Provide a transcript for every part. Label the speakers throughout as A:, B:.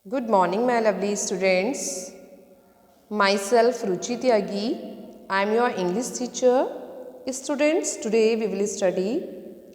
A: Good morning, my lovely students. Myself Ruchi Tyagi. I am your English teacher. Students, today we will study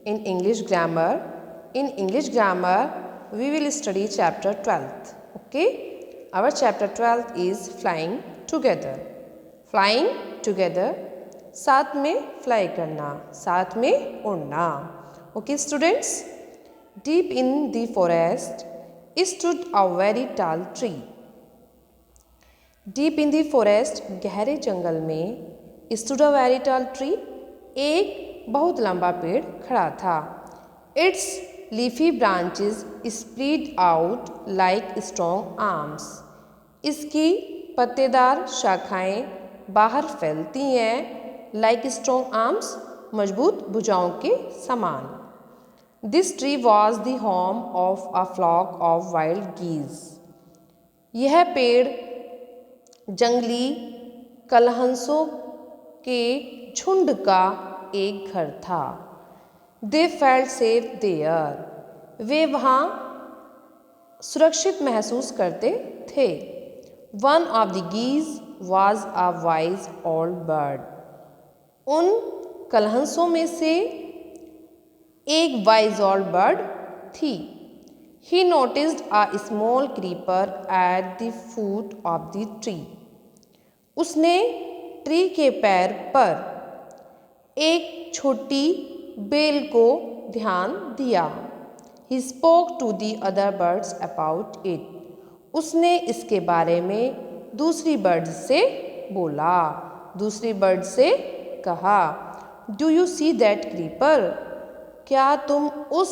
A: in English grammar. In English grammar, we will study chapter 12th. Okay? Our chapter 12th is flying together. Flying together. साथ में fly करना, साथ में उड़ना. Okay, students? Deep in the forest stood a very tall tree. Deep in the forest, गहरे जंगल में stood a very tall tree, एक बहुत लंबा पेड़ खड़ा था. Its leafy branches spread out like strong arms. इसकी पत्तेदार शाखाएं बाहर फैलती हैं like strong arms, मजबूत भुजाओं के समान. This tree was the home of a flock of wild geese. यह पेड़ जंगली कलहंसों के झुंड का एक घर था. They felt safe there. वे वहाँ सुरक्षित महसूस करते थे. One of the geese was a wise old bird. उन कलहंसों में से एक वाइज ओल्ड बर्ड थी. He noticed a small creeper at the foot of the tree. उसने ट्री के पैर पर एक छोटी बेल को ध्यान दिया. He spoke to the other birds about it. उसने इसके बारे में दूसरी बर्ड से बोला. दूसरी बर्ड से कहा, Do you see that creeper? क्या तुम उस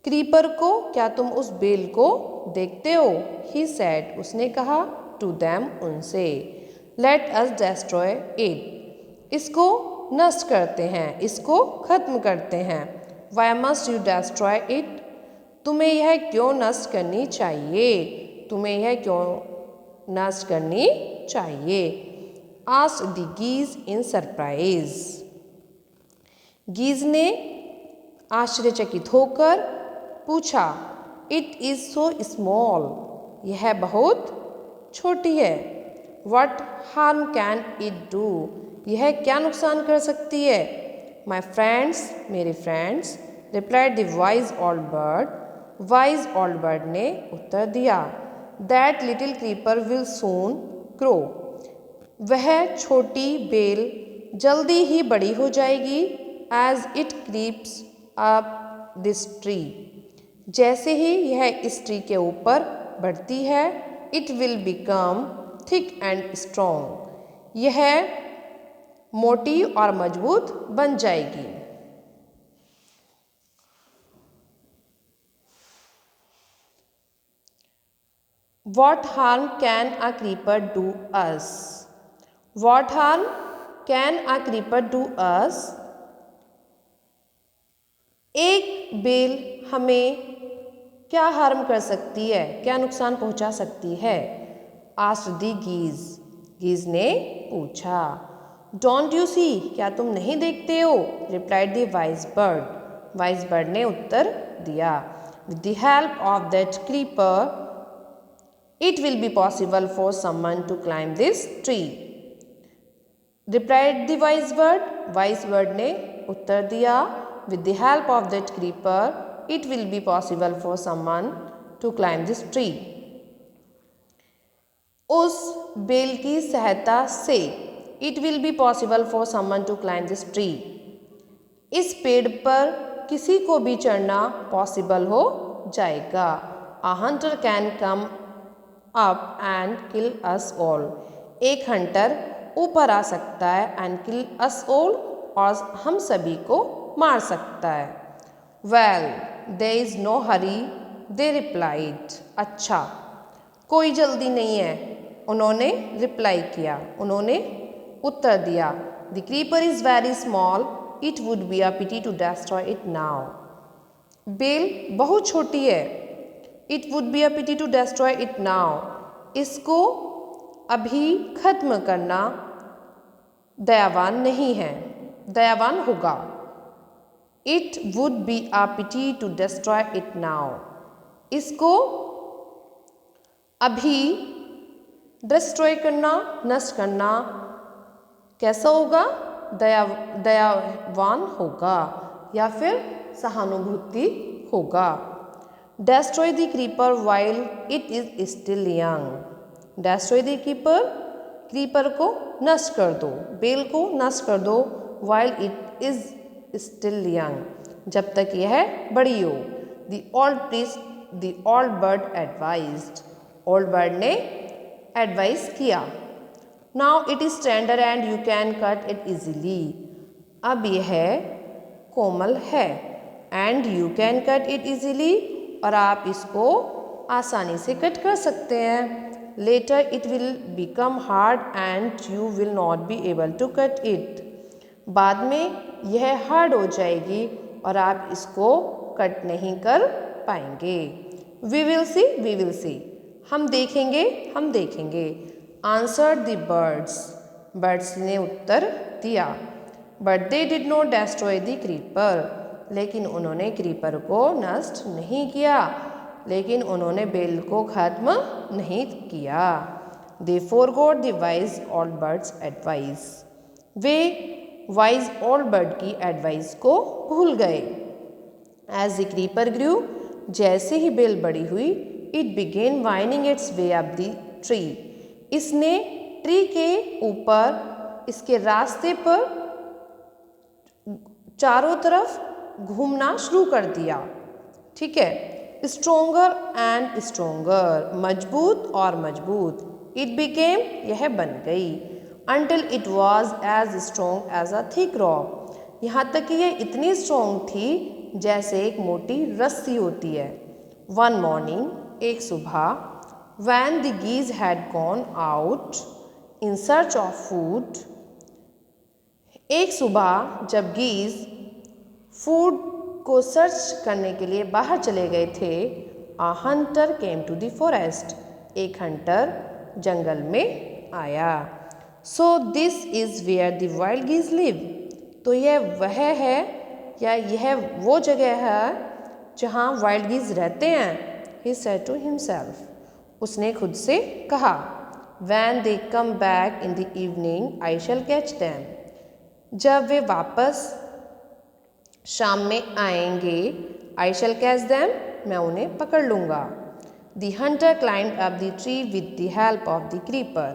A: क्रीपर को, क्या तुम उस बेल को देखते हो? He said, उसने कहा, to them, उनसे. Let us destroy it. इसको नष्ट करते हैं, इसको खत्म करते हैं. Why must you destroy it? तुम्हें यह क्यों नष्ट करनी चाहिए? तुम्हें यह क्यों नष्ट करनी चाहिए? Asked the geese in surprise. गीज ने आश्चर्यचकित होकर पूछा. It is so small. यह बहुत छोटी है. What harm can it do? यह क्या नुकसान कर सकती है? My friends, मेरे friends, replied the wise old bird. Wise old bird ने उत्तर दिया. That little creeper will soon grow. वह छोटी बेल जल्दी ही बड़ी हो जाएगी. As it creeps up this tree. जैसे ही यह इस ट्री के ऊपर बढ़ती है, it will become thick and strong. यह मोटी और मजबूत बन जाएगी. What harm can a creeper do us? What harm can a creeper do us? एक बेल हमें क्या हार्म कर सकती है, क्या नुकसान पहुंचा सकती है? Asked the geese. गीज ने पूछा. Don't you see? क्या तुम नहीं देखते हो? Replied the wise bird. Wise bird ने उत्तर दिया. With the help of that creeper, it will be possible for someone to climb this tree. Replied the wise bird. Wise bird ने उत्तर दिया. With the help of that creeper, it will be possible for someone to climb this tree. उस bell की सहायता से it will be possible for someone to climb this tree. इस पेड़ पर किसी को भी चढ़ना पॉसिबल हो जाएगा. A hunter can come up and kill us all. एक हंटर ऊपर आ सकता है and kill us all, और हम सभी को मार सकता है. Well, there is no hurry, they replied. अच्छा, कोई जल्दी नहीं है, उन्होंने रिप्लाई किया, उन्होंने उत्तर दिया. The creeper is very small, it would be a pity to destroy it now. बेल बहुत छोटी है. It would be a pity to destroy it now. इसको अभी खत्म करना दयावान नहीं है, दयावान होगा. It would be a pity to destroy it now. इसको अभी डिस्ट्रॉय करना, नष्ट करना कैसा होगा? दयावान होगा या फिर सहानुभूति होगा। Destroy the creeper while it is still young. Destroy the creeper, creeper को नष्ट कर दो, बेल को नष्ट कर दो, while it is still young, जब तक यह बड़ी हो। The old priest, the old bird advised. Old bird ने advice किया। Now it is tender and you can cut it easily. अब यह कोमल है and you can cut it easily, और आप इसको आसानी से कट कर सकते हैं। Later it will become hard and you will not be able to cut it. बाद में यह हार्ड हो जाएगी और आप इसको कट नहीं कर पाएंगे। We will see, we will see. हम देखेंगे, हम देखेंगे। Answered the birds. Birds ने उत्तर दिया। But they did not destroy the creeper. लेकिन उन्होंने क्रीपर को नष्ट नहीं किया, लेकिन उन्होंने बेल को खत्म नहीं किया। They forgot the wise old bird's advice. Way wise old bird की एडवाइस को भूल गए। As the creeper grew, जैसे ही बेल बड़ी हुई, it began winding its way up the tree. इसने ट्री के ऊपर, इसके रास्ते पर चारों तरफ घूमना शुरू कर दिया। ठीक है। स्ट्रोंगर एंड स्ट्रोंगर, मजबूत और मजबूत। इट बिकेम, यह बन गई। Until it was as strong as a thick rock, यहाँ तक कि यह इतनी स्ट्रोंग थी जैसे एक मोटी रस्सी होती है। वन मॉर्निंग, एक सुबह, when the geese had gone out in search of food, एक सुबह जब गीज फूड को सर्च करने के लिए बाहर चले गए थे, a hunter came to the forest, एक हंटर जंगल में आया। So this is where the wild geese live, तो यह वह है या यह वो जगह है जहाँ वाइल्ड गीज रहते हैं। He said to himself, उसने खुद से कहा, When they come back in the evening, I shall catch them. जब वे वापस शाम में आएंगे, I shall catch them, मैं उन्हें पकड़ लूँगा। The hunter climbed up the tree with the help of the creeper.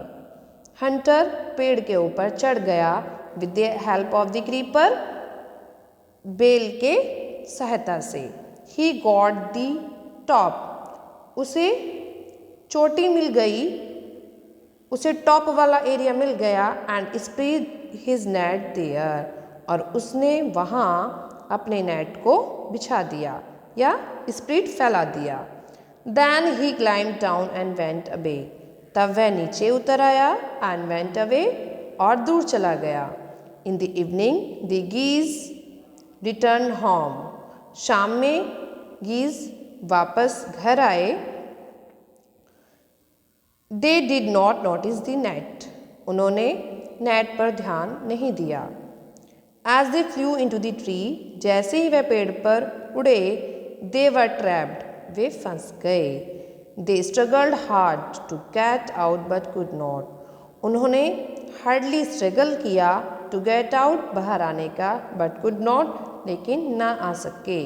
A: Hunter पेड़ के ऊपर चढ़ गया with the help of the creeper, बेल के सहायता से। He got the top, उसे चोटी मिल गई, उसे टॉप वाला एरिया मिल गया। And spread his net there, और उसने वहाँ अपने नेट को बिछा दिया या स्प्रेड फैला दिया। Then he climb down and went away, तब वह नीचे उतर आया। एंड वेंट अवे, और दूर चला गया। In the evening the geese return home, शाम में गीज वापस घर आए। They did not notice the net, उन्होंने नेट पर ध्यान नहीं दिया। As they flew into the tree, जैसे ही वह पेड़ पर उड़े, they were trapped, वे फंस गए। They struggled hard to get out but could not, उन्होंने हार्डली स्ट्रगल किया to get out, बाहर आने का, but could not, लेकिन ना आ सके।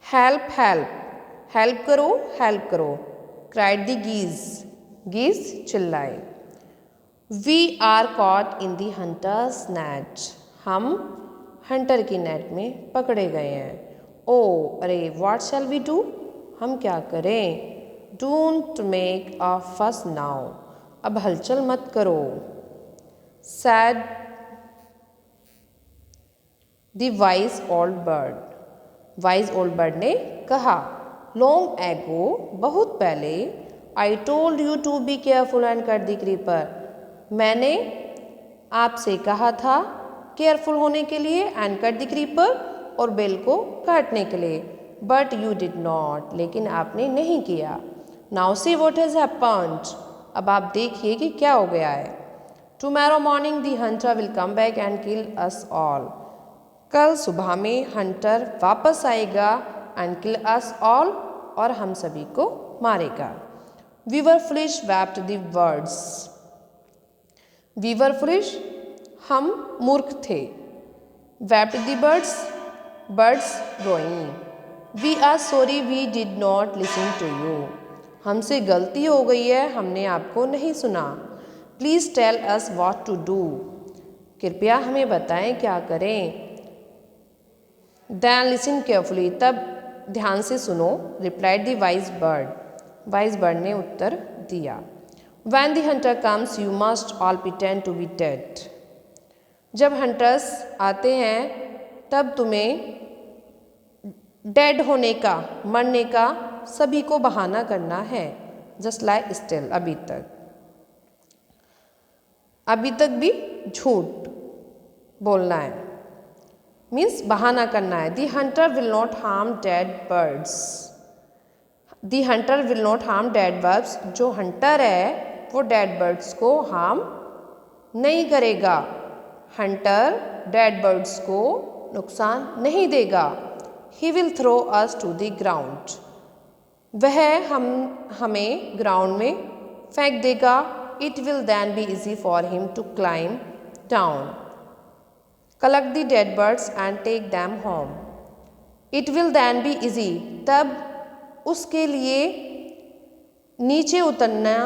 A: हेल्प हेल्प, हेल्प करो, हेल्प करो। क्राइड द गीज, गीज चिल्लाए। We are caught in the hunters net, हम हंटर की नेट में पकड़े गए हैं। ओ अरे, व्हाट शैल वी डू, हम क्या करें। डोंट मेक अ फस नाउ, अब हलचल मत करो। Said the wise old bird, wise old bird ने कहा। लॉन्ग एगो, बहुत पहले। I told you to be careful and cut the creeper, मैंने आपसे कहा था केयरफुल होने के लिए, एंड कट द क्रीपर, और बेल को काटने के लिए। बट यू डिड नॉट, लेकिन आपने नहीं किया। Now see what has happened, अब आप देखिए कि क्या हो गया है। Tomorrow morning the Hunter will come back and kill us all, कल सुबह में हंटर वापस आएगा एंड किल अस ऑल, और हम सभी को मारेगा। We were foolish wept the birds. We were foolish, हम मूर्ख थे। वेप्ट द बर्ड्स, बर्ड्स रोइंग। We are sorry we did not listen to you, हमसे गलती हो गई है, हमने आपको नहीं सुना। Please tell us what to do, कृपया हमें बताएं क्या करें। देन लिसन केयरफुली, तब ध्यान से सुनो। Replied the wise bird, wise bird ने उत्तर दिया। When the hunter comes you must all pretend to be dead, जब हंटर्स आते हैं तब तुम्हें डेड होने का, मरने का सभी को बहाना करना है। जस्ट लाइक स्टिल, अभी तक भी झूठ बोलना है, मीन्स बहाना करना है। The hunter will not harm dead birds, the hunter will not harm dead birds, जो हंटर है वो डेड बर्ड्स को हार्म नहीं करेगा। हंटर डेड बर्ड्स को नुकसान नहीं देगा। He will throw us to the ground, वह हमें ग्राउंड में फेंक देगा। It will then be easy for him to climb down, collect the dead birds and take them home. It will then be easy, तब उसके लिए नीचे उतरना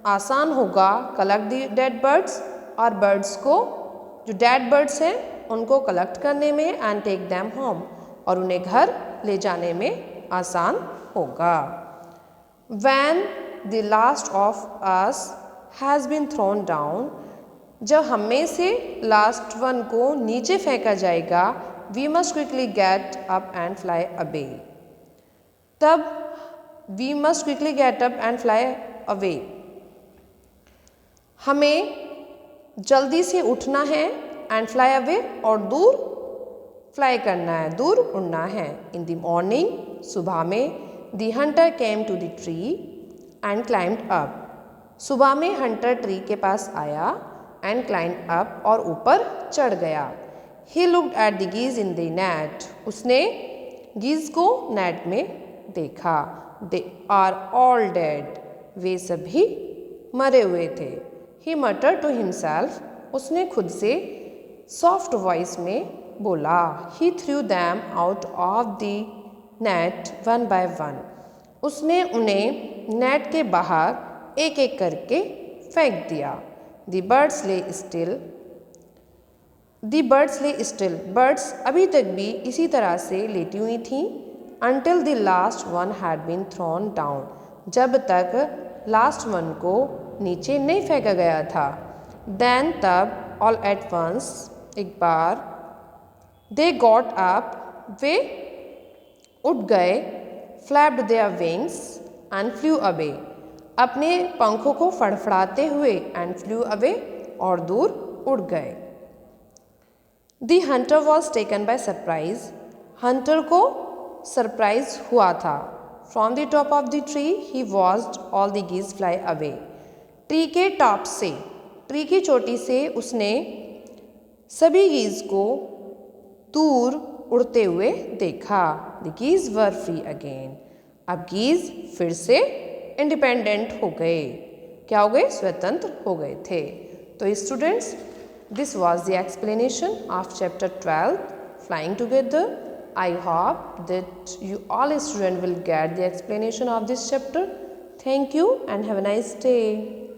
A: आसान होगा। कलेक्ट द डेड बर्ड्स, और बर्ड्स को, जो डेड बर्ड्स हैं उनको कलेक्ट करने में, एंड टेक दैम होम, और उन्हें घर ले जाने में आसान होगा। When the last of us has been thrown down, जब हम में से लास्ट वन को नीचे फेंका जाएगा, we must quickly get up and fly away, तब we must quickly get up and fly away, हमें जल्दी से उठना है, एंड फ्लाई अवे, और दूर फ्लाई करना है, दूर उड़ना है। इन द मॉर्निंग, सुबह में, the hunter came to the tree and climbed up, सुबह में हंटर ट्री के पास आया, एंड क्लाइम्ड अप, और ऊपर चढ़ गया। He looked at the geese in the net, उसने गीज को नेट में देखा। दे आर ऑल डेड, वे सभी मरे हुए थे। ही मटर टू हिमसेल्फ, उसने खुद से सॉफ्ट वॉइस में बोला। He threw them out of the net one by one, उसने उन्हें नेट के बाहर एक एक करके फेंक दिया। The birds lay still, the birds lay still, birds अभी तक भी इसी तरह से लेटी हुई थीं। Until the last one had been thrown down, जब तक लास्ट वन को नीचे नहीं फेंका गया था। देन तब, ऑल एट वंस, एक बार, दे गॉट अप, वे उठ गए। Flapped their wings and flu away, अपने पंखों को फड़फड़ाते हुए, एंड फ्लू अवे, और दूर उड़ गए। The hunter was taken by surprise, hunter को सरप्राइज हुआ था। From the top of the tree he watched all the geese fly away, tree के टॉप से, ट्री की चोटी से उसने सभी गीज को दूर उड़ते हुए देखा। द गीज वर फ्री अगेन, अब गीज फिर से इंडिपेंडेंट हो गए। क्या हो गए? स्वतंत्र हो गए थे। तो students, this was the explanation of chapter 12 flying together. I hope that you all students will get the explanation of this chapter. Thank you and have a nice day.